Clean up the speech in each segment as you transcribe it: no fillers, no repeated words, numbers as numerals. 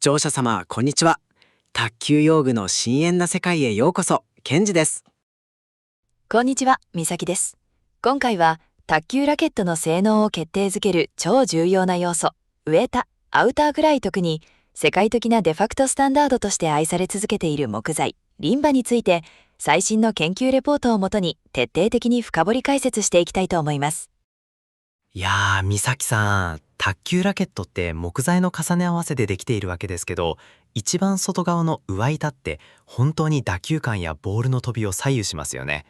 聴者様、こんにちは。卓球用具の深遠な世界へようこそ、ケンジです。こんにちは、みさきです。今回は卓球ラケットの性能を決定づける超重要な要素、ウエータ、アウターぐらい特に世界的なデファクトスタンダードとして愛され続けている木材、リンバについて最新の研究レポートをもとに徹底的に深掘り解説していきたいと思います。いやー、美咲さん、卓球ラケットって木材の重ね合わせでできているわけですけど、一番外側の上板って本当に打球感やボールの飛びを左右しますよね。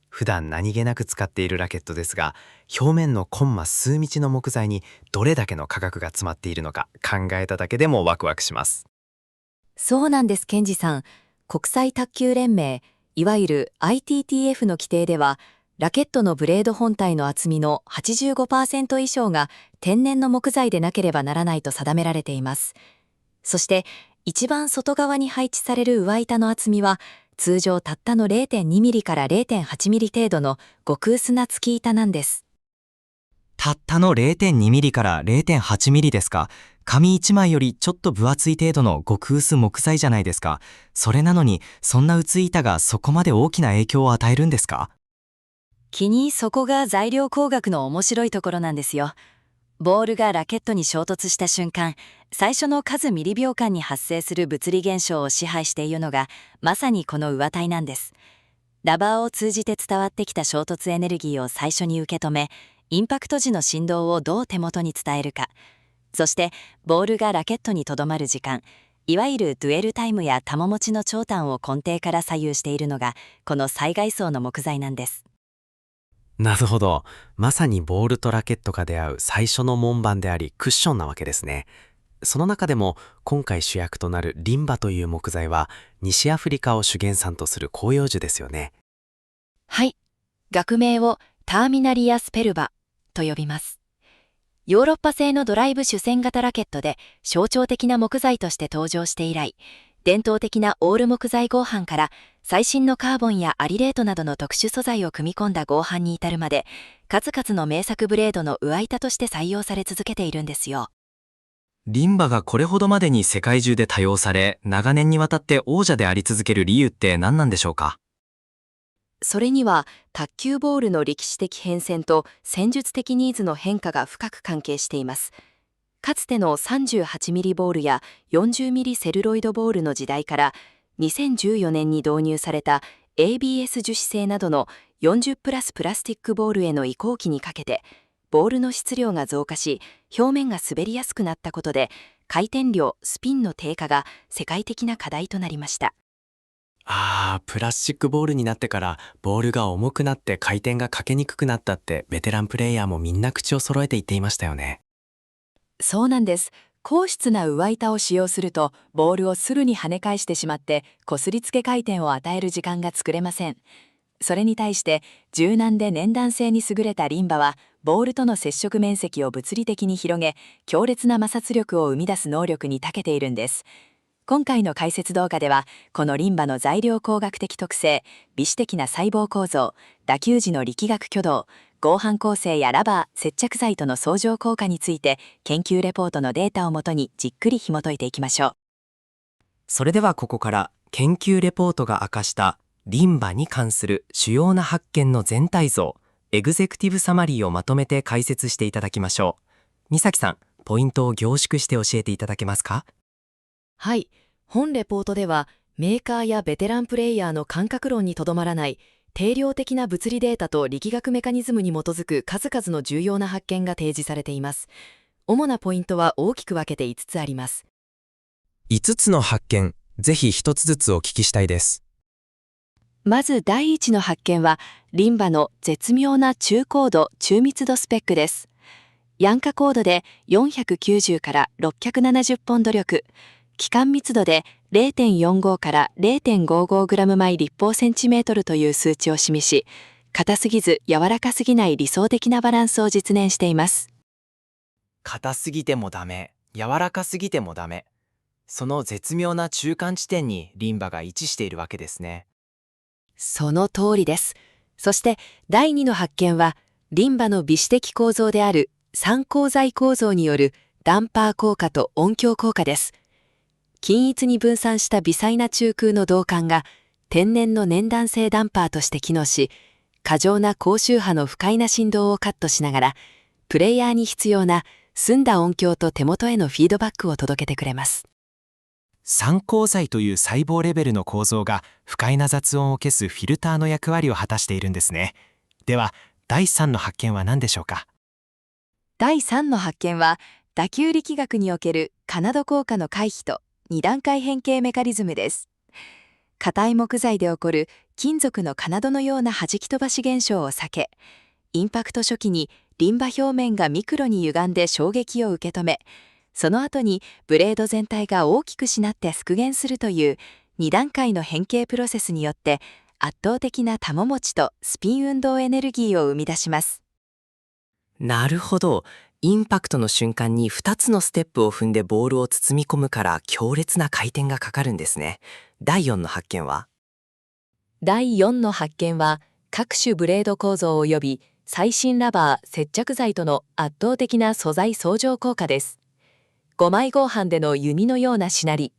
普段何気なく使っているラケットですが、表面のコンマ数ミリの木材にどれだけの価格が詰まっているのか考えただけでもワクワクします。そうなんです、ケンジさん。国際卓球連盟、いわゆる ITTF の規定では、ラケットのブレード本体の厚みの 85% 以上が天然の木材でなければならないと定められています。そして、一番外側に配置される上板の厚みは、通常たったの 0.2 ミリから 0.8 ミリ程度の極薄な付き板なんです。たったの 0.2 ミリから0.8ミリですか。紙1枚よりちょっと分厚い程度の極薄木材じゃないですか。それなのに、そんな薄い板がそこまで大きな影響を与えるんですか？そこが材料工学の面白いところなんですよ。ボールがラケットに衝突した瞬間、最初の数ミリ秒間に発生する物理現象を支配しているのが、まさにこの上体なんです。ラバーを通じて伝わってきた衝突エネルギーを最初に受け止め、インパクト時の振動をどう手元に伝えるか、そしてボールがラケットにとどまる時間、いわゆるドゥエルタイムや玉持ちの長短を根底から左右しているのが、この最外層の木材なんです。なるほど。まさにボールとラケットが出会う最初の門番でありクッションなわけですね。その中でも今回主役となるリンバという木材は西アフリカを主原産とする広葉樹ですよね。はい。学名をターミナリアスペルバと呼びます。ヨーロッパ製のドライブ主戦型ラケットで象徴的な木材として登場して以来、伝統的なオール木材合板から最新のカーボンやアリレートなどの特殊素材を組み込んだ合板に至るまで、数々の名作ブレードの上板として採用され続けているんですよ。リンバがこれほどまでに世界中で多用され、長年にわたって王者であり続ける理由って何なんでしょうか？それには、卓球ボールの歴史的変遷と戦術的ニーズの変化が深く関係しています。かつての38ミリボールや40ミリセルロイドボールの時代から、2014年に導入された ABS 樹脂製などの40プラスプラスティックボールへの移行期にかけて、ボールの質量が増加し、表面が滑りやすくなったことで、回転量、スピンの低下が世界的な課題となりました。プラスチックボールになってからボールが重くなって回転がかけにくくなったってベテランプレイヤーもみんな口を揃えて言っていましたよね。そうなんです。硬質な上板を使用すると、ボールをスルに跳ね返してしまって、擦りつけ回転を与える時間が作れません。それに対して、柔軟で粘弾性に優れたリンバは、ボールとの接触面積を物理的に広げ、強烈な摩擦力を生み出す能力に長けているんです。今回の解説動画では、このリンバの材料工学的特性、微視的な細胞構造、打球時の力学挙動、合板構成やラバー、接着剤との相乗効果について、研究レポートのデータをもとにじっくり紐解いていきましょう。それではここから研究レポートが明かしたリンバに関する主要な発見の全体像、エグゼクティブサマリーをまとめて解説していただきましょう。美咲さん、ポイントを凝縮して教えていただけますか？はい。本レポートでは、メーカーやベテランプレイヤーの感覚論にとどまらない、定量的な物理データと力学メカニズムに基づく数々の重要な発見が提示されています。主なポイントは大きく分けて5つあります。5つの発見、ぜひ1つずつお聞きしたいです。まず第1の発見は、リンバの絶妙な中高度・中密度スペックです。ヤンカコードで490から670ポンド力、気管密度で 0.45 から 0.55 グラム毎立方センチメートルという数値を示し、硬すぎず柔らかすぎない理想的なバランスを実現しています。硬すぎてもダメ、柔らかすぎてもダメ。その絶妙な中間地点にリンバが位置しているわけですね。その通りです。そして第2の発見は、リンバの微視的構造である三鋼材構造によるダンパー効果と音響効果です。均一に分散した微細な中空の導管が天然の粘弾性ダンパーとして機能し、過剰な高周波の不快な振動をカットしながら、プレイヤーに必要な澄んだ音響と手元へのフィードバックを届けてくれます。三鋼材という細胞レベルの構造が不快な雑音を消すフィルターの役割を果たしているんですね。では、第3の発見は何でしょうか？第3の発見は、打球力学におけるカナド効果の回避と二段階変形メカニズムです。硬い木材で起こる金属のカナドのような弾き飛ばし現象を避け、インパクト初期にリンバ表面がミクロに歪んで衝撃を受け止め、その後にブレード全体が大きくしなって復元するという2段階の変形プロセスによって圧倒的な玉持ちとスピン運動エネルギーを生み出します。なるほど。インパクトの瞬間に2つのステップを踏んでボールを包み込むから強烈な回転がかかるんですね。第4の発見は？第4の発見は、各種ブレード構造及び最新ラバー接着剤との圧倒的な素材相乗効果です。5枚合板での弓のようなしなり、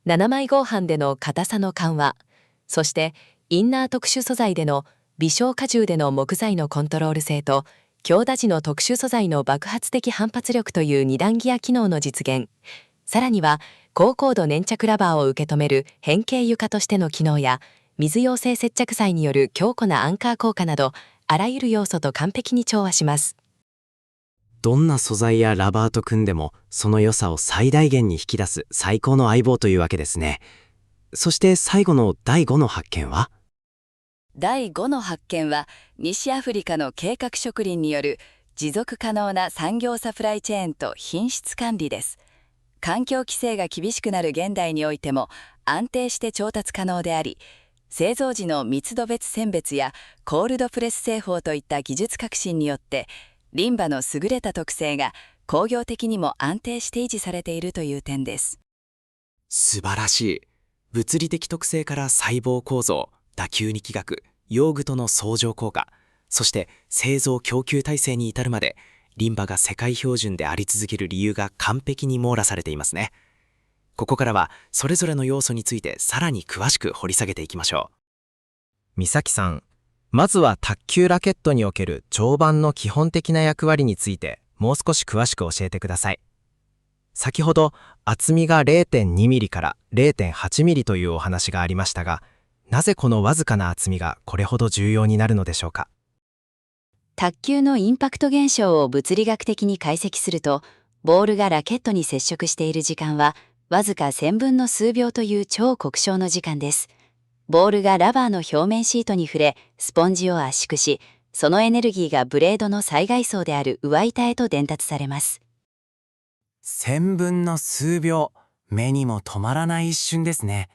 7枚合板での硬さの緩和、そしてインナー特殊素材での微小荷重での木材のコントロール性と強打時の特殊素材の爆発的反発力という2段ギア機能の実現、さらには高高度粘着ラバーを受け止める変形床としての機能や水溶性接着剤による強固なアンカー効果など、あらゆる要素と完璧に調和します。どんな素材やラバーと組んでもその良さを最大限に引き出す最高の相棒というわけですね。そして最後の第5の発見は？第5の発見は、西アフリカの計画植林による持続可能な産業サプライチェーンと品質管理です。環境規制が厳しくなる現代においても安定して調達可能であり、製造時の密度別選別やコールドプレス製法といった技術革新によってリンバの優れた特性が工業的にも安定して維持されているという点です。素晴らしい。物理的特性から細胞構造、打球力学、用具との相乗効果、そして製造供給体制に至るまで、リンバが世界標準であり続ける理由が完璧に網羅されていますね。ここからはそれぞれの要素についてさらに詳しく掘り下げていきましょう。美咲さん、まずは卓球ラケットにおける蝶番の基本的な役割についてもう少し詳しく教えてください。先ほど厚みが 0.2 ミリから 0.8 ミリというお話がありましたが、なぜこのわずかな厚みがこれほど重要になるのでしょうか？卓球のインパクト現象を物理学的に解析すると、ボールがラケットに接触している時間はわずか1000分の数秒という超極小の時間です。ボールがラバーの表面シートに触れ、スポンジを圧縮し、そのエネルギーがブレードの最外層である上板へと伝達されます。1000分の数秒、目にも止まらない一瞬ですね。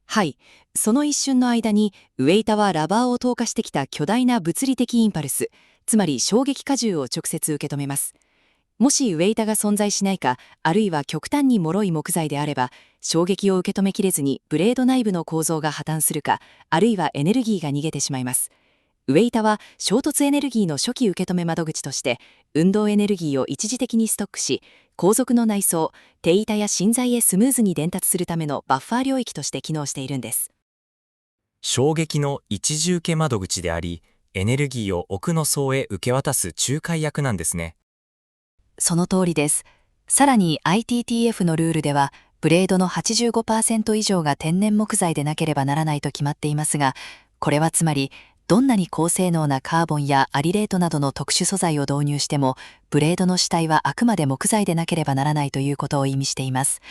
はい、その一瞬の間に上板はラバーを透過してきた巨大な物理的インパルス、つまり衝撃荷重を直接受け止めます。もし上板が存在しないか、あるいは極端に脆い木材であれば、衝撃を受け止めきれずにブレード内部の構造が破綻するか、あるいはエネルギーが逃げてしまいます。上板は衝突エネルギーの初期受け止め窓口として、運動エネルギーを一時的にストックし、後続の内装、手板や芯材へスムーズに伝達するためのバッファー領域として機能しているんです。衝撃の一時受け窓口であり、エネルギーを奥の層へ受け渡す仲介役なんですね。その通りです。さらに ITTF のルールでは、ブレードの 85% 以上が天然木材でなければならないと決まっていますが、これはつまり、どんなに高性能なカーボンやアリレートなどの特殊素材を導入しても、ブレードの主体はあくまで木材でなければならないということを意味しています。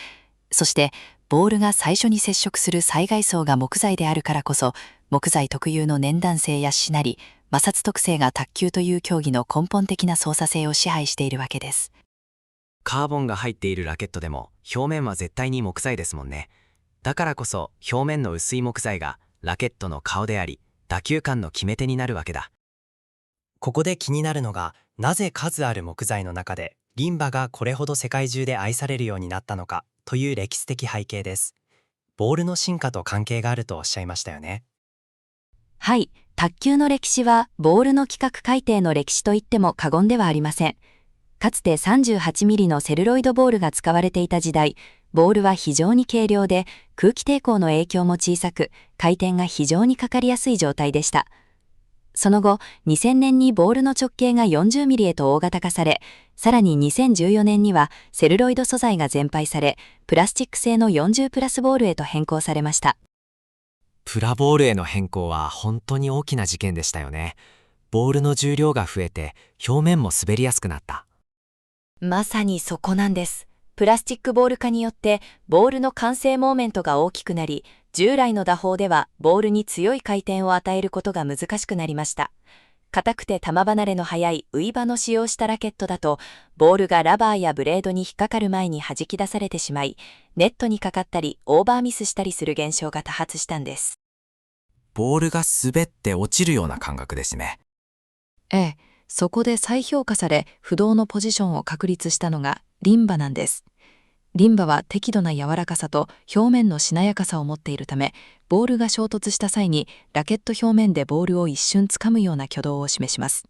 そして、ボールが最初に接触する最外層が木材であるからこそ、木材特有の粘弾性やしなり、摩擦特性が卓球という競技の根本的な操作性を支配しているわけです。カーボンが入っているラケットでも表面は絶対に木材ですもんね。だからこそ表面の薄い木材がラケットの顔であり、打球感の決め手になるわけだ。ここで気になるのが、なぜ数ある木材の中でリンバがこれほど世界中で愛されるようになったのかという歴史的背景です。ボールの進化と関係があるとおっしゃいましたよね。はい、卓球の歴史はボールの規格改定の歴史といっても過言ではありません。かつて38ミリのセルロイドボールが使われていた時代、ボールは非常に軽量で空気抵抗の影響も小さく、回転が非常にかかりやすい状態でした。その後、2000年にボールの直径が40ミリへと大型化され、さらに2014年にはセルロイド素材が全廃され、プラスチック製の40プラスボールへと変更されました。プラボールへの変更は本当に大きな事件でしたよね。ボールの重量が増えて表面も滑りやすくなった。まさにそこなんです。プラスチックボール化によってボールの慣性モーメントが大きくなり、従来の打法ではボールに強い回転を与えることが難しくなりました。硬くて球離れの速いウイバの使用したラケットだと、ボールがラバーやブレードに引っかかる前に弾き出されてしまい、ネットにかかったりオーバーミスしたりする現象が多発したんです。ボールが滑って落ちるような感覚ですね。ええ、そこで再評価され不動のポジションを確立したのがリンバなんです。リンバは適度な柔らかさと表面のしなやかさを持っているため、ボールが衝突した際にラケット表面でボールを一瞬つかむような挙動を示します。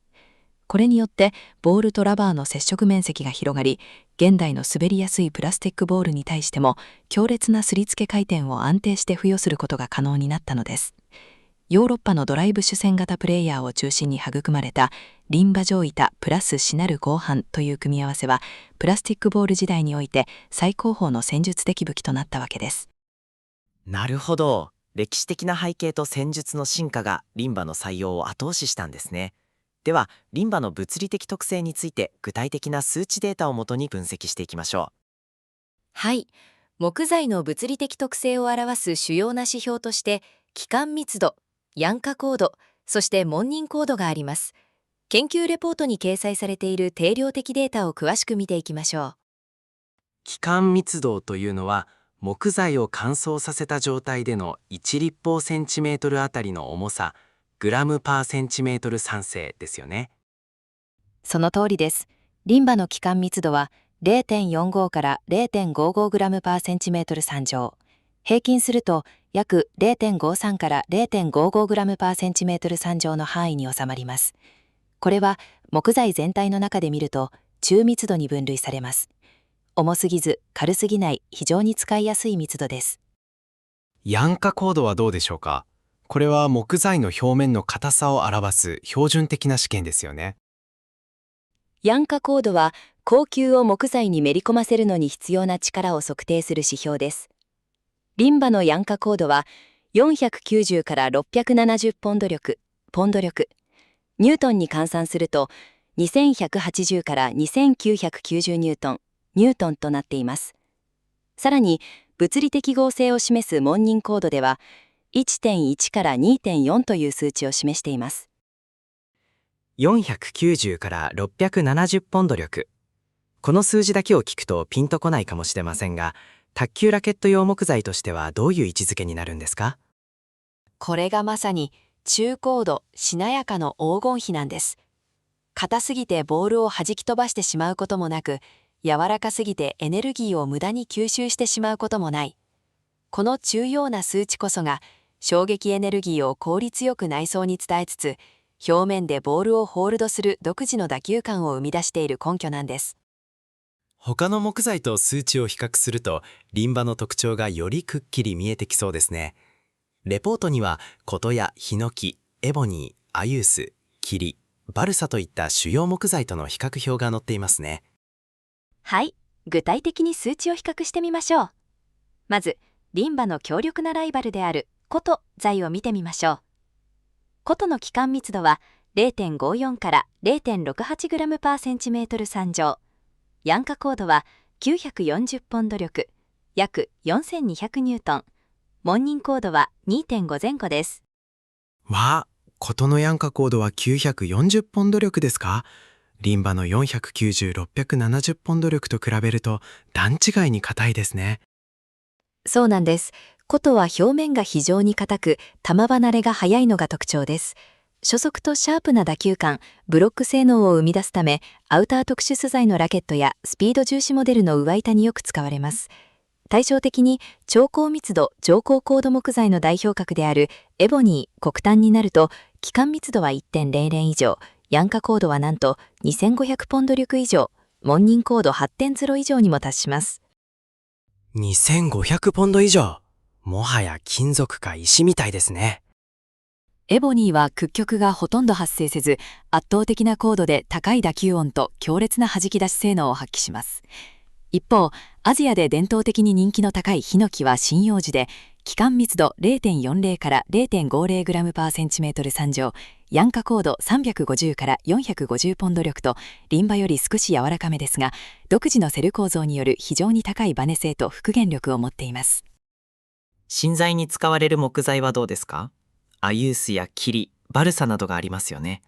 これによってボールとラバーの接触面積が広がり、現代の滑りやすいプラスチックボールに対しても強烈なすりつけ回転を安定して付与することが可能になったのです。ヨーロッパのドライブ主戦型プレイヤーを中心に育まれたリンバ上板プラスしなる合板という組み合わせは、プラスチックボール時代において最高峰の戦術的武器となったわけです。なるほど。歴史的な背景と戦術の進化がリンバの採用を後押ししたんですね。では、リンバの物理的特性について具体的な数値データをもとに分析していきましょう。はい。木材の物理的特性を表す主要な指標として、基幹密度、ヤンカコード、そして門認コードがあります。研究レポートに掲載されている定量的データを詳しく見ていきましょう。基幹密度というのは、木材を乾燥させた状態での1立方センチメートルあたりの重さ、グラムパーセンチメートル酸性ですよね。その通りです。リンバの基幹密度は 0.45 から 0.55 グラムパーセンチメートル3乗。平均すると約 0.53 から 0.55 グラムパーセンチメートル3乗の範囲に収まります。これは木材全体の中で見ると中密度に分類されます。重すぎず軽すぎない非常に使いやすい密度です。ヤンカコードはどうでしょうか？これは木材の表面の硬さを表す標準的な試験ですよね。ヤンカコードは鋼球を木材にめり込ませるのに必要な力を測定する指標です。リンバのヤンカコードは490から670ポンド力、ニュートンに換算すると2180から2990ニュートンとなっています。さらに物理的合成を示す門認コードでは 1.1 から 2.4 という数値を示しています。490から670ポンド力。この数字だけを聞くとピンとこないかもしれませんが、卓球ラケット用木材としてはどういう位置づけになるんですか？これがまさに中高度しなやかの黄金比なんです。硬すぎてボールを弾き飛ばしてしまうこともなく、柔らかすぎてエネルギーを無駄に吸収してしまうこともない。この重要な数値こそが衝撃エネルギーを効率よく内装に伝えつつ、表面でボールをホールドする独自の打球感を生み出している根拠なんです。他の木材と数値を比較すると、リンバの特徴がよりくっきり見えてきそうですね。レポートには、琴やヒノキ、エボニー、アユース、キリ、バルサといった主要木材との比較表が載っていますね。はい、具体的に数値を比較してみましょう。まず、リンバの強力なライバルである琴材を見てみましょう。琴の基幹密度は 0.54 から 0.68 グラムパーセンチメートル3乗。ヤンカコードは940ポンド力、約4200ニュートン。門認コードは 2.5 前後です。わあ、琴のヤンカコードは940ポンド力ですか？リンバの490、670ポンド力と比べると段違いに硬いですね。そうなんです。琴は表面が非常に硬く、球離れが速いのが特徴です。初速とシャープな打球感、ブロック性能を生み出すため、アウター特殊素材のラケットやスピード重視モデルの上板によく使われます。対照的に超高密度、超高高度木材の代表格であるエボニー、黒炭になると、基幹密度は 1.00 以上、ヤンカコードはなんと2500ポンド力以上、門認コード 8.0 以上にも達します。2500ポンド以上。もはや金属か石みたいですね。エボニーは屈曲がほとんど発生せず、圧倒的な高度で高い打球音と強烈な弾き出し性能を発揮します。一方、アジアで伝統的に人気の高いヒノキは針葉樹で、気管密度 0.40 から 0.50g/cm 3乗、ヤン化高度350から450ポンド力と、リンバより少し柔らかめですが、独自のセル構造による非常に高いバネ性と復元力を持っています。芯材に使われる木材はどうですか？アユースやキリ、バルサなどがありますよね。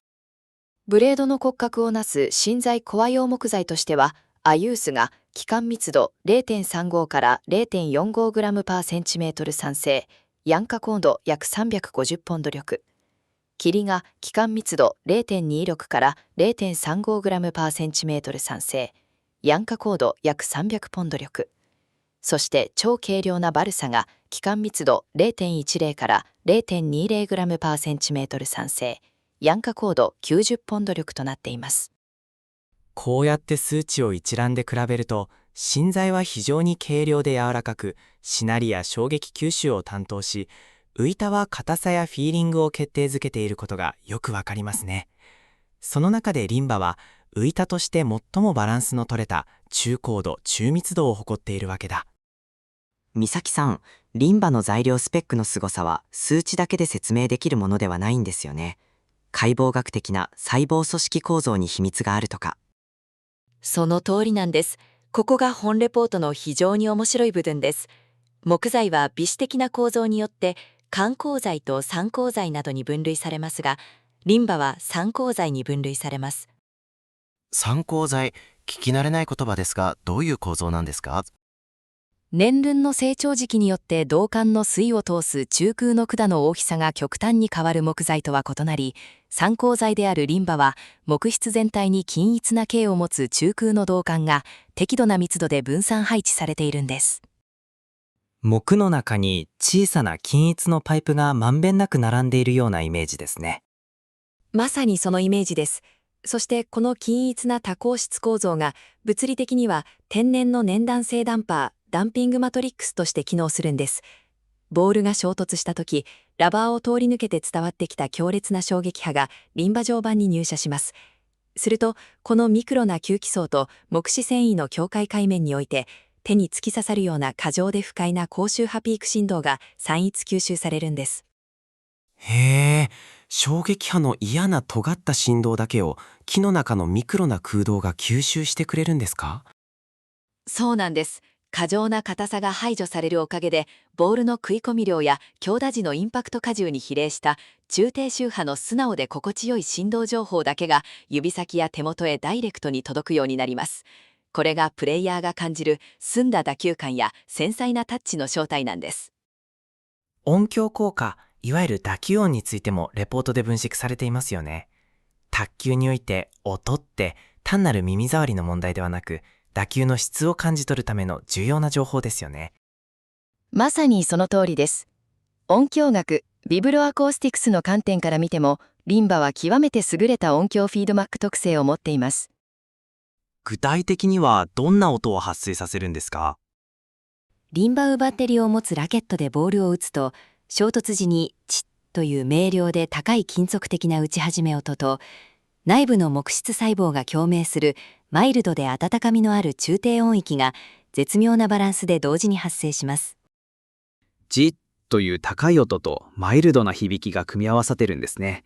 ブレードの骨格をなす芯材コア用木材としては、アユースが気管密度 0.35 から 0.45g/cm 酸性、ヤン化高度約350ポンド力。キリが気管密度 0.26 から 0.35g/cm 酸性、ヤン化高度約300ポンド力。そして超軽量なバルサが気管密度 0.10 から 0.20g/cm 酸性、ヤン化高度90ポンド力となっています。こうやって数値を一覧で比べると、芯材は非常に軽量で柔らかく、しなりや衝撃吸収を担当し、ウイタは硬さやフィーリングを決定づけていることがよくわかりますね。その中でリンバは、ウイタとして最もバランスの取れた中高度、中密度を誇っているわけだ。美咲さん、リンバの材料スペックの凄さは数値だけで説明できるものではないんですよね。解剖学的な細胞組織構造に秘密があるとか。その通りなんです。ここが本レポートの非常に面白い部分です。木材は微視的な構造によって環鋼材と酸鋼材などに分類されますが、リンバは酸鋼材に分類されます。酸鋼材、聞き慣れない言葉ですが、どういう構造なんですか？年輪の成長時期によって導管の水を通す中空の管の大きさが極端に変わる木材とは異なり、酸鋼材であるリンバは木質全体に均一な径を持つ中空の導管が適度な密度で分散配置されているんです。木の中に小さな均一のパイプがまんべんなく並んでいるようなイメージですね。まさにそのイメージです。そしてこの均一な多孔質構造が物理的には天然の粘弾性ダンパー、ダンピングマトリックスとして機能するんです。ボールが衝突した時、ラバーを通り抜けて伝わってきた強烈な衝撃波がリンバ状板に入射します。すると、このミクロな吸気層と目視繊維の境界界面において、手に突き刺さるような過剰で不快な高周波ピーク振動が散逸吸収されるんです。へえ、衝撃波の嫌な尖った振動だけを木の中のミクロな空洞が吸収してくれるんですか？そうなんです。過剰な硬さが排除されるおかげで、ボールの食い込み量や強打時のインパクト荷重に比例した中低周波の素直で心地よい振動情報だけが指先や手元へダイレクトに届くようになります。これがプレイヤーが感じる澄んだ打球感や繊細なタッチの正体なんです。音響効果、いわゆる打球音についてもレポートで分析されていますよね。卓球において音って単なる耳障りの問題ではなく、打球の質を感じ取るための重要な情報ですよね。まさにその通りです。音響学、ビブロアコースティクスの観点から見ても、リンバは極めて優れた音響フィードバック特性を持っています。具体的にはどんな音を発生させるんですか？リンバウバッテリを持つラケットでボールを打つと、衝突時にチッという明瞭で高い金属的な打ち始め音と、内部の木質細胞が共鳴するマイルドで温かみのある中低音域が絶妙なバランスで同時に発生します。ジッという高い音とマイルドな響きが組み合わさってるんですね。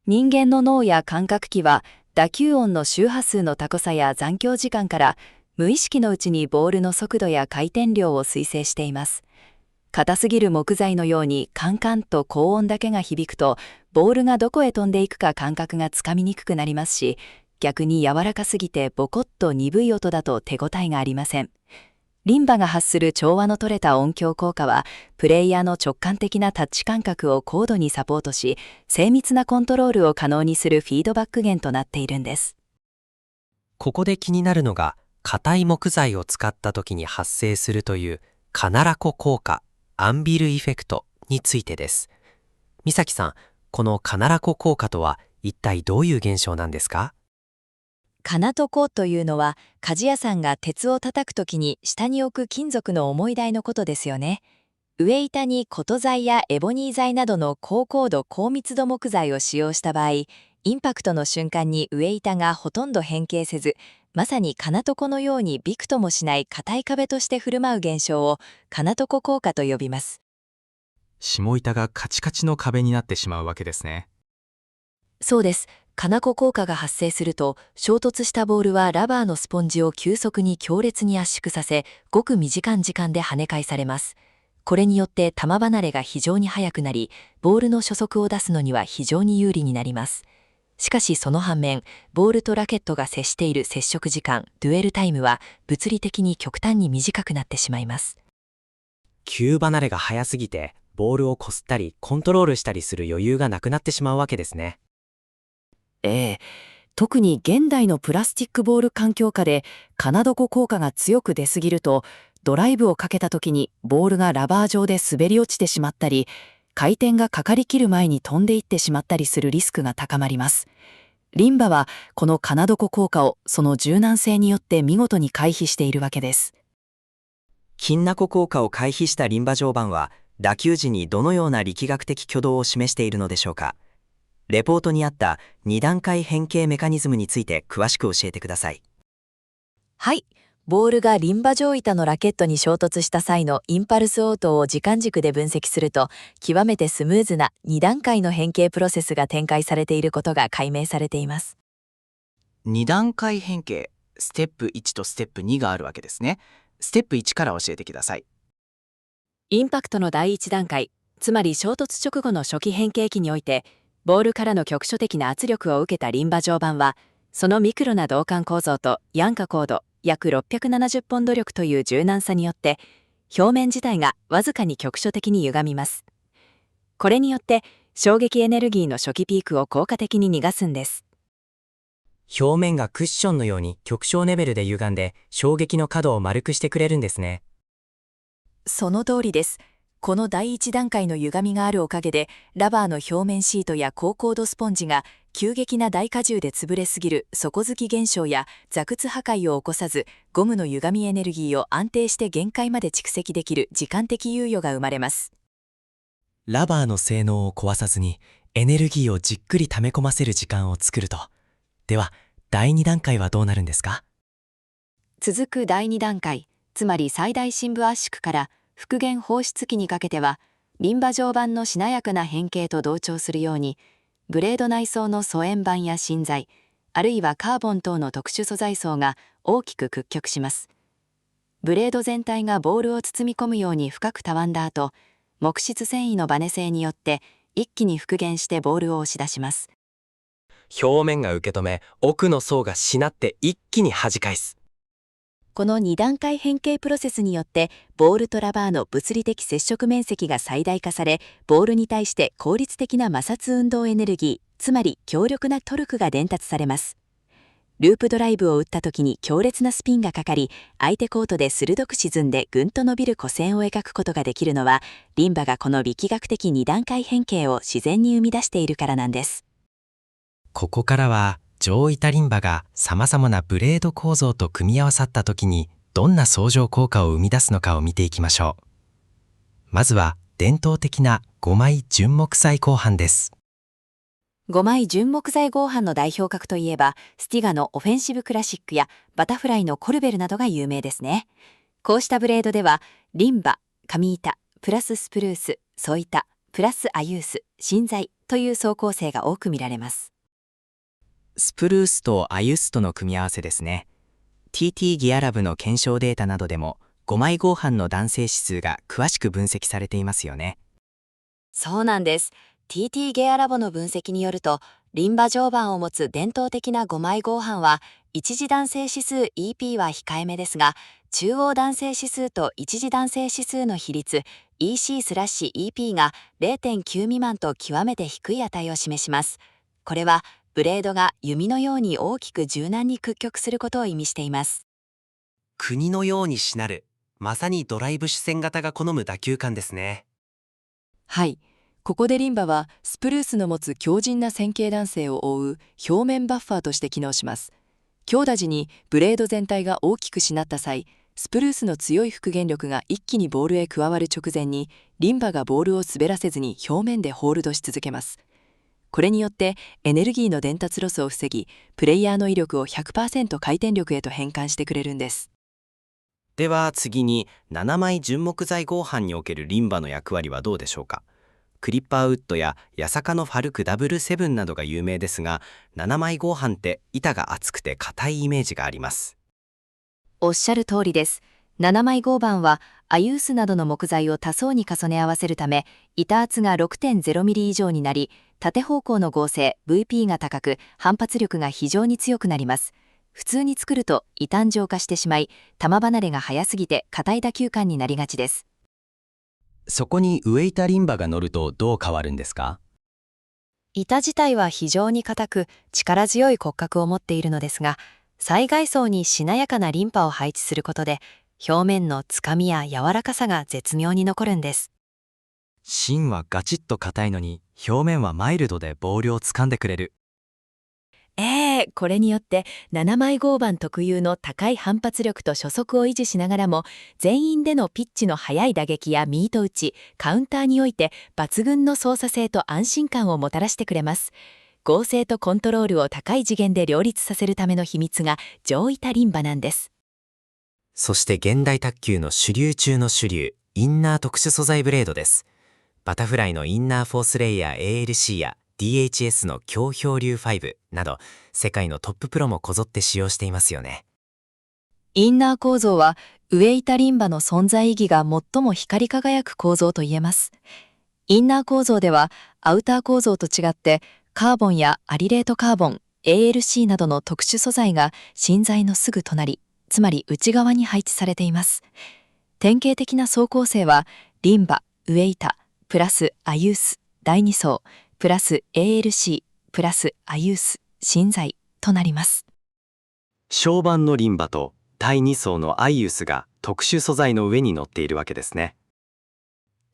人間の脳や感覚器は打球音の周波数の高さや残響時間から無意識のうちにボールの速度や回転量を推定しています。硬すぎる木材のようにカンカンと高音だけが響くと、ボールがどこへ飛んでいくか感覚がつかみにくくなりますし、逆に柔らかすぎてボコッと鈍い音だと手応えがありません。リンバが発する調和の取れた音響効果は、プレイヤーの直感的なタッチ感覚を高度にサポートし、精密なコントロールを可能にするフィードバック源となっているんです。ここで気になるのが、硬い木材を使った時に発生するというカナラコ効果、アンビルイフェクトについてです。美咲さん、このカナラコ効果とは一体どういう現象なんですか？金床というのは、鍛冶屋さんが鉄を叩くときに下に置く金属の重い台のことですよね。上板に琴材やエボニー材などの高硬度高密度木材を使用した場合、インパクトの瞬間に上板がほとんど変形せず、まさに金床のようにびくともしない硬い壁として振る舞う現象を金床効果と呼びます。下板がカチカチの壁になってしまうわけですね。そうです。金子効果が発生すると、衝突したボールはラバーのスポンジを急速に強烈に圧縮させ、ごく短い時間で跳ね返されます。これによって球離れが非常に速くなり、ボールの初速を出すのには非常に有利になります。しかしその反面、ボールとラケットが接している接触時間、デュエルタイムは物理的に極端に短くなってしまいます。球離れが速すぎて、ボールをこすったりコントロールしたりする余裕がなくなってしまうわけですね。特に現代のプラスチックボール環境下で金床効果が強く出すぎると、ドライブをかけた時にボールがラバー上で滑り落ちてしまったり、回転がかかりきる前に飛んでいってしまったりするリスクが高まります。リンバはこの金床効果をその柔軟性によって見事に回避しているわけです。金ナコ効果を回避したリンバ常磐は、打球時にどのような力学的挙動を示しているのでしょうか。レポートにあった2段階変形メカニズムについて詳しく教えてください。はい。ボールがリンバ上板のラケットに衝突した際のインパルス応答を時間軸で分析すると、極めてスムーズな2段階の変形プロセスが展開されていることが解明されています。2段階変形、ステップ1とステップ2があるわけですね。ステップ1から教えてください。インパクトの第1段階、つまり衝突直後の初期変形期において、ボールからの局所的な圧力を受けたリンバ常磐は、そのミクロな導管構造とヤンカ高度約670ポンド力という柔軟さによって、表面自体がわずかに局所的に歪みます。これによって、衝撃エネルギーの初期ピークを効果的に逃がすんです。表面がクッションのように極小レベルで歪んで、衝撃の角を丸くしてくれるんですね。その通りです。この第一段階の歪みがあるおかげで、ラバーの表面シートや高硬度スポンジが急激な大荷重で潰れすぎる底付き現象や座屈破壊を起こさず、ゴムの歪みエネルギーを安定して限界まで蓄積できる時間的猶予が生まれます。ラバーの性能を壊さずにエネルギーをじっくり溜め込ませる時間を作ると。では、第2段階はどうなるんですか？続く第2段階、つまり最大深部圧縮から復元放出期にかけては、リンバ常磐のしなやかな変形と同調するように、ブレード内装の素円板や芯材、あるいはカーボン等の特殊素材層が大きく屈曲します。ブレード全体がボールを包み込むように深くたわんだ後、木質繊維のバネ性によって一気に復元してボールを押し出します。表面が受け止め、奥の層がしなって一気に弾き返す。この2段階変形プロセスによって、ボールとラバーの物理的接触面積が最大化され、ボールに対して効率的な摩擦運動エネルギー、つまり強力なトルクが伝達されます。ループドライブを打った時に強烈なスピンがかかり、相手コートで鋭く沈んでぐんと伸びる弧線を描くことができるのは、リンバがこの力学的2段階変形を自然に生み出しているからなんです。ここからは上板リンバが様々なブレード構造と組み合わさった時にどんな相乗効果を生み出すのかを見ていきましょう。まずは伝統的な5枚純木材合板です。5枚純木材合板の代表格といえば、スティガのオフェンシブクラシックやバタフライのコルベルなどが有名ですね。こうしたブレードでは、リンバ、紙板、プラススプルース、ソ板、プラスアユース、芯材という層構成が多く見られます。スプルースとアユスとの組み合わせですね。TT ギアラブの検証データなどでも5枚合板の弾性指数が詳しく分析されていますよね。そうなんです。TT ゲアラボの分析によると、リンバ常磐を持つ伝統的な5枚合板は、一次弾性指数 EP は控えめですが、中央弾性指数と一次弾性指数の比率 EC/EP が 0.9 未満と極めて低い値を示します。これは、ブレードが弓のように大きく柔軟に屈曲することを意味しています。国のようにしなる、まさにドライブ主戦型が好む打球感ですね。はい。ここでリンバはスプルースの持つ強靭な線形弾性を覆う表面バッファーとして機能します。強打時にブレード全体が大きくしなった際、スプルースの強い復元力が一気にボールへ加わる直前に、リンバがボールを滑らせずに表面でホールドし続けます。これによってエネルギーの伝達ロスを防ぎ、プレイヤーの威力を 100% 回転力へと変換してくれるんです。では次に7枚純木材合板におけるリンバの役割はどうでしょうか。クリッパーウッドや八坂のファルク W7 などが有名ですが、7枚合板って板が厚くて硬いイメージがあります。おっしゃる通りです。7枚合板はアユースなどの木材を多層に重ね合わせるため、板厚が 6.0 ミリ以上になり、縦方向の合成 VP が高く、反発力が非常に強くなります。普通に作ると異端状化してしまい、球離れが早すぎて硬い打球感になりがちです。そこにウエイタリンバが乗るとどう変わるんですか？板自体は非常に硬く力強い骨格を持っているのですが、最外層にしなやかなリンパを配置することで、表面のつかみや柔らかさが絶妙に残るんです。芯はガチッと硬いのに、表面はマイルドでボールを掴んでくれる。これによって7枚合板特有の高い反発力と初速を維持しながらも、全員でのピッチの速い打撃やミート打ち、カウンターにおいて抜群の操作性と安心感をもたらしてくれます。合成とコントロールを高い次元で両立させるための秘密が上板リンバなんです。そして現代卓球の主流中の主流、インナー特殊素材ブレードです。バタフライのインナーフォースレイヤー ALC や DHS の強漂流5など、世界のトッププロもこぞって使用していますよね。インナー構造はウエイタリンバの存在意義が最も光り輝く構造と言えます。インナー構造ではアウター構造と違ってカーボンやアリレートカーボン、ALC などの特殊素材が芯材のすぐ隣、つまり内側に配置されています。典型的な層構成はリンバ、ウエイタ、プラスアユース、第2層、プラス ALC、プラスアユース、芯材となります。小板のリンバと第2層のアイユスが特殊素材の上に乗っているわけですね。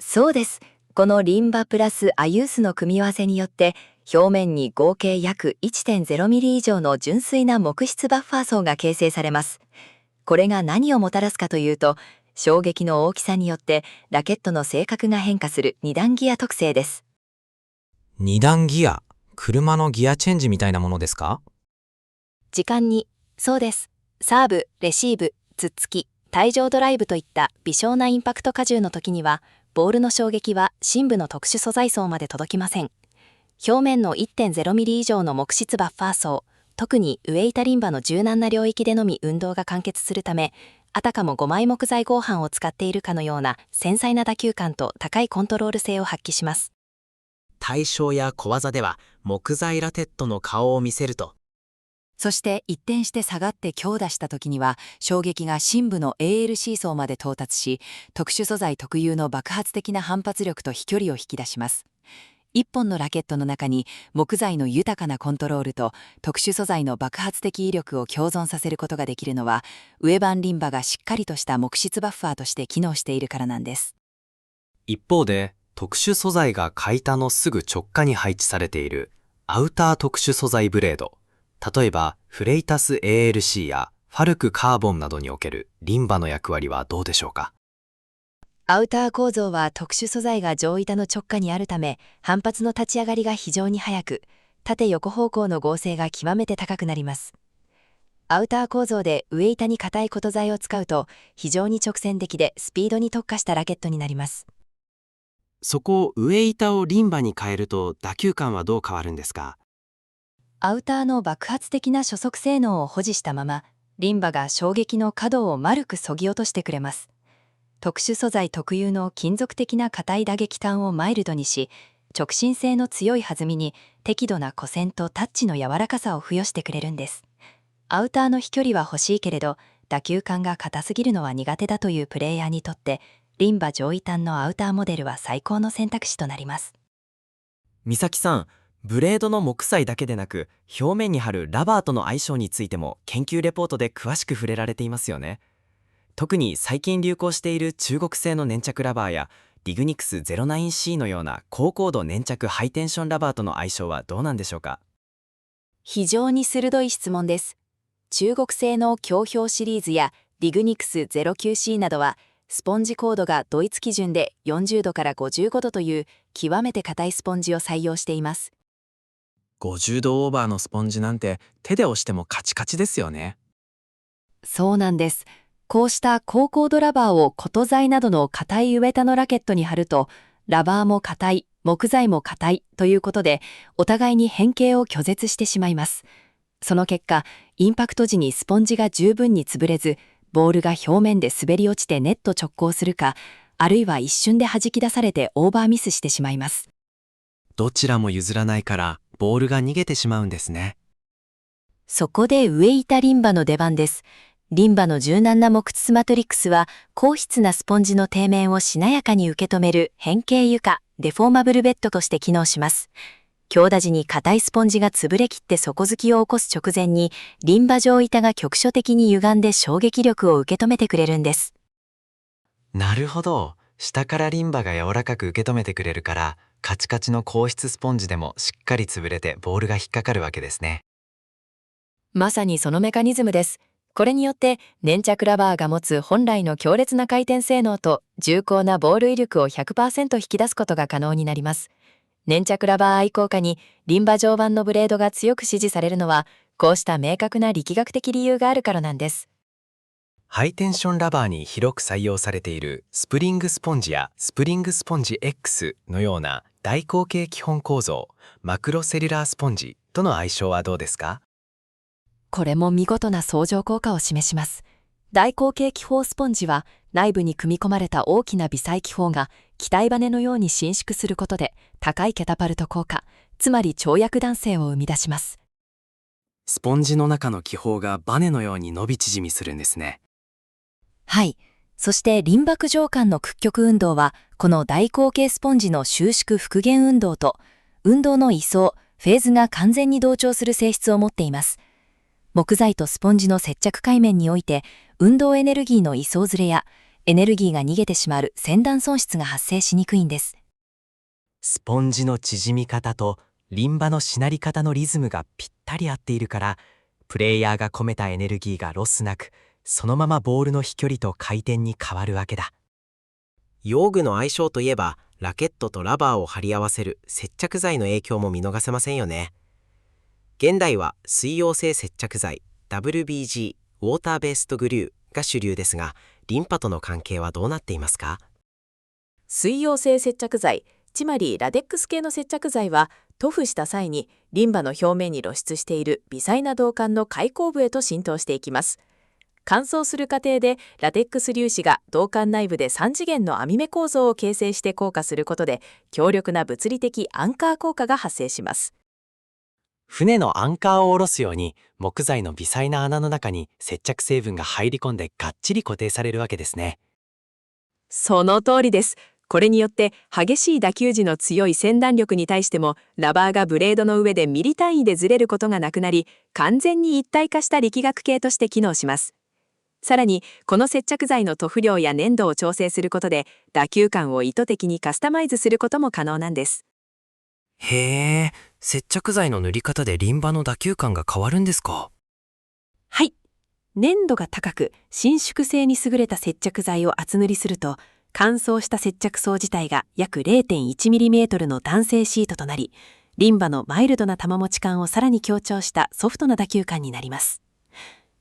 そうです。このリンバプラスアユースの組み合わせによって、表面に合計約 1.0 ミリ以上の純粋な木質バッファー層が形成されます。これが何をもたらすかというと、衝撃の大きさによってラケットの性格が変化する二段ギア特性です。二段ギア、車のギアチェンジみたいなものですか？時間に、そうです。サーブ、レシーブ、ツッツキ、退場ドライブといった微小なインパクト荷重の時には、ボールの衝撃は深部の特殊素材層まで届きません。表面の 1.0 ミリ以上の木質バッファー層、特にウエイタリンバの柔軟な領域でのみ運動が完結するため、あたかも5枚木材合板を使っているかのような繊細な打球感と高いコントロール性を発揮します。大将や小技では木材ラテッドの顔を見せると、そして一転して下がって強打した時には、衝撃が深部の ALC 層まで到達し、特殊素材特有の爆発的な反発力と飛距離を引き出します。一本のラケットの中に木材の豊かなコントロールと特殊素材の爆発的威力を共存させることができるのは、ウエバンリンバがしっかりとした木質バッファーとして機能しているからなんです。一方で、特殊素材が階板のすぐ直下に配置されているアウター特殊素材ブレード、例えばフレイタス ALC やファルクカーボンなどにおけるリンバの役割はどうでしょうか。アウター構造は特殊素材が上板の直下にあるため、反発の立ち上がりが非常に速く、縦横方向の合成が極めて高くなります。アウター構造でウエイタに硬いこと材を使うと、非常に直線的でスピードに特化したラケットになります。そこをウエイタをリンバに変えると打球感はどう変わるんですか？アウターの爆発的な初速性能を保持したまま、リンバが衝撃の角度を丸く削ぎ落としてくれます。特殊素材特有の金属的な硬い打撃感をマイルドにし、直進性の強い弾みに適度な弧線とタッチの柔らかさを付与してくれるんです。アウターの飛距離は欲しいけれど、打球感が硬すぎるのは苦手だというプレイヤーにとって、リンバ上位端のアウターモデルは最高の選択肢となります。美咲さん、ブレードの木材だけでなく、表面に貼るラバーとの相性についても研究レポートで詳しく触れられていますよね。特に最近流行している中国製の粘着ラバーやリグニクス 09C のような高高度粘着ハイテンションラバーとの相性はどうなんでしょうか。非常に鋭い質問です。中国製の強氷シリーズやリグニクス 09C などは、スポンジ硬度がドイツ基準で40度から55度という極めて硬いスポンジを採用しています。50度オーバーのスポンジなんて手で押してもカチカチですよね。そうなんです。こうした高硬度ラバーを琴材などの硬いウエタのラケットに貼ると、ラバーも硬い、木材も硬いということで、お互いに変形を拒絶してしまいます。その結果、インパクト時にスポンジが十分に潰れず、ボールが表面で滑り落ちてネット直行するか、あるいは一瞬で弾き出されてオーバーミスしてしまいます。どちらも譲らないからボールが逃げてしまうんですね。そこでウエイタリンバの出番です。リンバの柔軟な木質マトリックスは、硬質なスポンジの底面をしなやかに受け止める変形床、デフォーマブルベッドとして機能します。強打時に硬いスポンジが潰れきって底付きを起こす直前に、リンバ状板が局所的に歪んで衝撃力を受け止めてくれるんです。なるほど。下からリンバが柔らかく受け止めてくれるから、カチカチの硬質スポンジでもしっかり潰れてボールが引っかかるわけですね。まさにそのメカニズムです。これによって粘着ラバーが持つ本来の強烈な回転性能と重厚なボール威力を 100% 引き出すことが可能になります。粘着ラバー愛好家にリンバ状板のブレードが強く支持されるのは、こうした明確な力学的理由があるからなんです。ハイテンションラバーに広く採用されているスプリングスポンジやスプリングスポンジ X のような大口径基本構造、マクロセルラースポンジとの相性はどうですか？これも見事な相乗効果を示します。大口径気泡スポンジは、内部に組み込まれた大きな微細気泡が気体バネのように伸縮することで、高いケタパルト効果、つまり跳躍弾性を生み出します。スポンジの中の気泡がバネのように伸び縮みするんですね。はい。そして輪縛上間の屈曲運動は、この大口径スポンジの収縮復元運動と、運動の位相、フェーズが完全に同調する性質を持っています。木材とスポンジの接着界面において、運動エネルギーの位相ずれや、エネルギーが逃げてしまう先端損失が発生しにくいんです。スポンジの縮み方とリンバのしなり方のリズムがぴったり合っているから、プレイヤーが込めたエネルギーがロスなく、そのままボールの飛距離と回転に変わるわけだ。用具の相性といえば、ラケットとラバーを貼り合わせる接着剤の影響も見逃せませんよね。現代は水溶性接着剤 WBG ウォーターベーストグリューが主流ですが、リンパとの関係はどうなっていますか？水溶性接着剤、つまりラテックス系の接着剤は、塗布した際にリンバの表面に露出している微細な導管の開口部へと浸透していきます。乾燥する過程でラテックス粒子が導管内部で3次元の網目構造を形成して硬化することで、強力な物理的アンカー効果が発生します。船のアンカーを下ろすように、木材の微細な穴の中に接着成分が入り込んでがっちり固定されるわけですね。その通りです。これによって激しい打球時の強い先断力に対しても、ラバーがブレードの上でミリ単位でずれることがなくなり、完全に一体化した力学系として機能します。さらに、この接着剤の塗布量や粘度を調整することで、打球感を意図的にカスタマイズすることも可能なんです。へえ、接着剤の塗り方でリンバの打球感が変わるんですか？はい。粘度が高く、伸縮性に優れた接着剤を厚塗りすると、乾燥した接着層自体が約 0.1mm の弾性シートとなり、リンバのマイルドな球持ち感をさらに強調したソフトな打球感になります。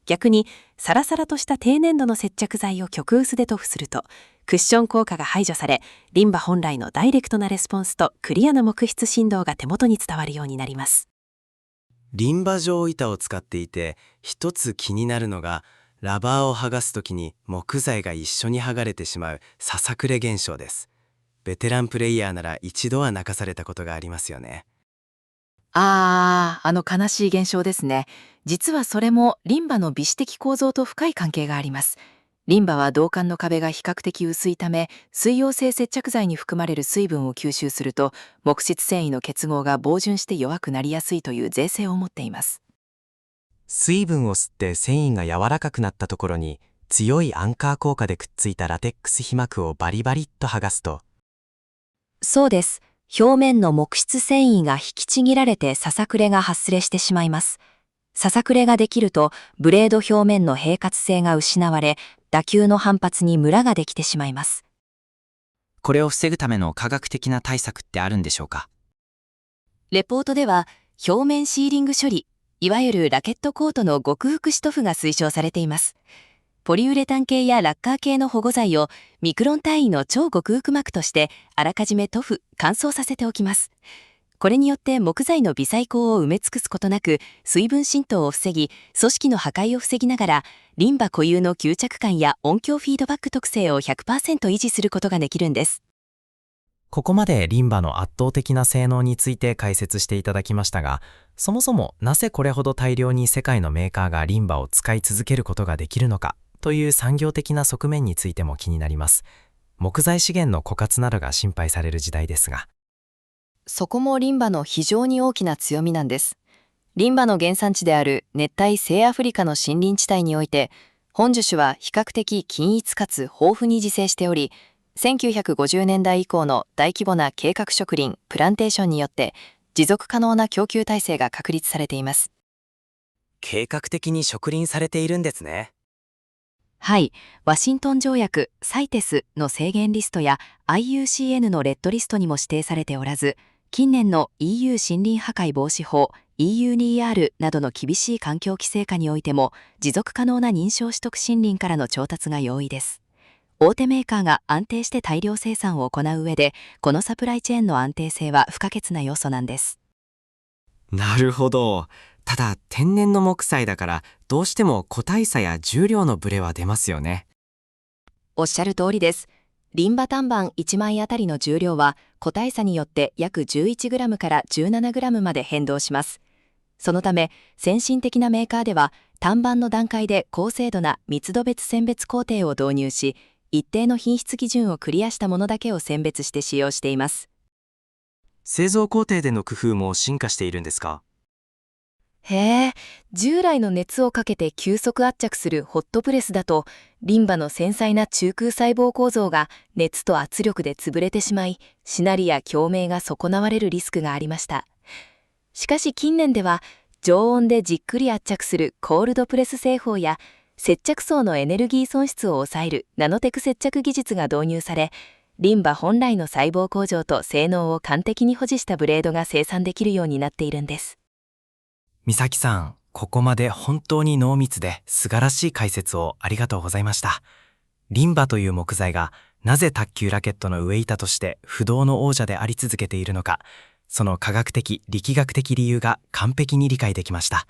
逆に、サラサラとした低粘度の接着剤を極薄で塗布すると、クッション効果が排除され、リンバ本来のダイレクトなレスポンスとクリアな木質振動が手元に伝わるようになります。リンバ状板を使っていて、一つ気になるのが、ラバーを剥がすときに木材が一緒に剥がれてしまうささくれ現象です。ベテランプレイヤーなら一度は泣かされたことがありますよね。あの悲しい現象ですね。実はそれもリンバの微子的構造と深い関係があります。リンバは導管の壁が比較的薄いため、水溶性接着剤に含まれる水分を吸収すると、木質繊維の結合が防潤して弱くなりやすいという脆性を持っています。水分を吸って繊維が柔らかくなったところに、強いアンカー効果でくっついたラテックス皮膜をバリバリっと剥がすと。そうです。表面の木質繊維が引きちぎられてささくれが発生してしまいます。ささくれができると、ブレード表面の平滑性が失われ、打球の反発にムラができてしまいます。これを防ぐための科学的な対策ってあるんでしょうか？レポートでは、表面シーリング処理、いわゆるラケットコートの極覆シトフが推奨されています。ポリウレタン系やラッカー系の保護剤をミクロン単位の超極覆膜としてあらかじめ塗布、乾燥させておきます。これによって木材の微細孔を埋め尽くすことなく水分浸透を防ぎ、組織の破壊を防ぎながらリンバ固有の吸着感や音響フィードバック特性を 100% 維持することができるんです。ここまでリンバの圧倒的な性能について解説していただきましたが、そもそもなぜこれほど大量に世界のメーカーがリンバを使い続けることができるのかという産業的な側面についても気になります。木材資源の枯渇などが心配される時代ですが。そこもリンバの非常に大きな強みなんです。リンバの原産地である熱帯西アフリカの森林地帯において、本樹種は比較的均一かつ豊富に自生しており、1950年代以降の大規模な計画植林・プランテーションによって持続可能な供給体制が確立されています。計画的に植林されているんですね。はい、ワシントン条約サイテスの制限リストや IUCN のレッドリストにも指定されておらず、近年の EU 森林破壊防止法 EUNER などの厳しい環境規制下においても持続可能な認証取得森林からの調達が容易です。大手メーカーが安定して大量生産を行う上で、このサプライチェーンの安定性は不可欠な要素なんです。なるほど。ただ天然の木材だからどうしても個体差や重量のブレは出ますよね。おっしゃる通りです。リンバ単板1枚あたりの重量は個体差によって約 11g から 17g まで変動します。そのため先進的なメーカーでは単板の段階で高精度な密度別選別工程を導入し、一定の品質基準をクリアしたものだけを選別して使用しています。製造工程での工夫も進化しているんですか？へえ、従来の熱をかけて急速圧着するホットプレスだと、リンバの繊細な中空細胞構造が熱と圧力で潰れてしまい、しなりや共鳴が損なわれるリスクがありました。しかし近年では、常温でじっくり圧着するコールドプレス製法や、接着層のエネルギー損失を抑えるナノテク接着技術が導入され、リンバ本来の細胞構造と性能を完璧に保持したブレードが生産できるようになっているんです。美咲さん、ここまで本当に濃密で素晴らしい解説をありがとうございました。リンバという木材がなぜ卓球ラケットの上板として不動の王者であり続けているのか、その科学的・力学的理由が完璧に理解できました。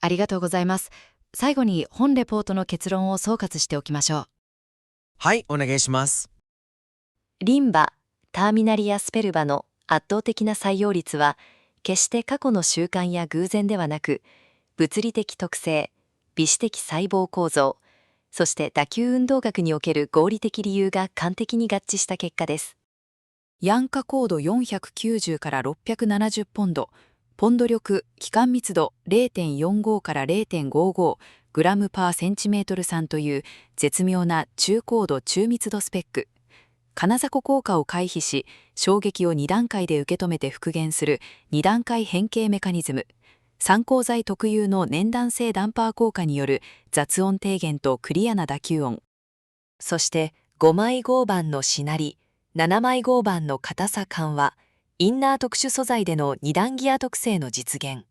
ありがとうございます。最後に本レポートの結論を総括しておきましょう。はい、お願いします。リンバ、ターミナリアスペルバの圧倒的な採用率は、決して過去の習慣や偶然ではなく、物理的特性、微子的細胞構造、そして打球運動学における合理的理由が完璧に合致した結果です。ヤン化高度490から670ポンド、ポンド力、気管密度 0.45 から 0.55 グラムパーセンチメートル3という絶妙な中高度中密度スペック。金迫効果を回避し、衝撃を2段階で受け止めて復元する2段階変形メカニズム。参考材特有の粘弾性ダンパー効果による雑音低減とクリアな打球音。そして5枚合板のしなり、7枚合板の硬さ緩和、インナー特殊素材での2段ギア特性の実現。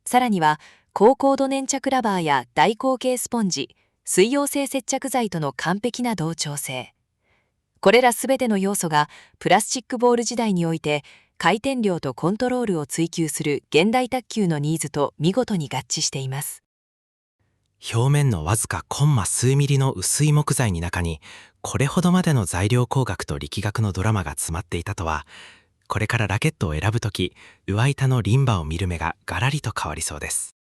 さらには高高度粘着ラバーや大口径スポンジ、水溶性接着剤との完璧な同調性。これらすべての要素がプラスチックボール時代において回転量とコントロールを追求する現代卓球のニーズと見事に合致しています。表面のわずかコンマ数ミリの薄い木材の中にこれほどまでの材料工学と力学のドラマが詰まっていたとは、これからラケットを選ぶとき、上板のリンバを見る目がガラリと変わりそうです。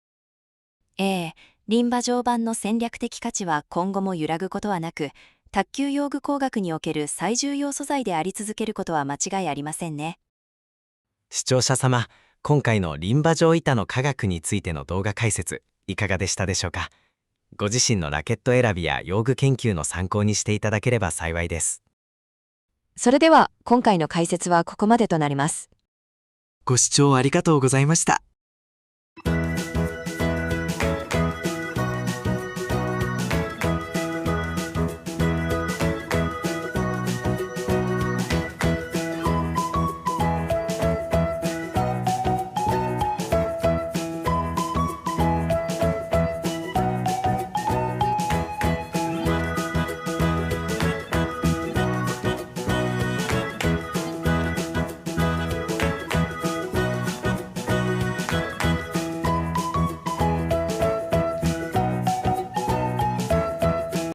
リンバ常板の戦略的価値は今後も揺らぐことはなく、卓球用具工学における最重要素材であり続けることは間違いありませんね。視聴者様、今回のリンバ状板の科学についての動画解説、いかがでしたでしょうか。ご自身のラケット選びや用具研究の参考にしていただければ幸いです。それでは今回の解説はここまでとなります。ご視聴ありがとうございました。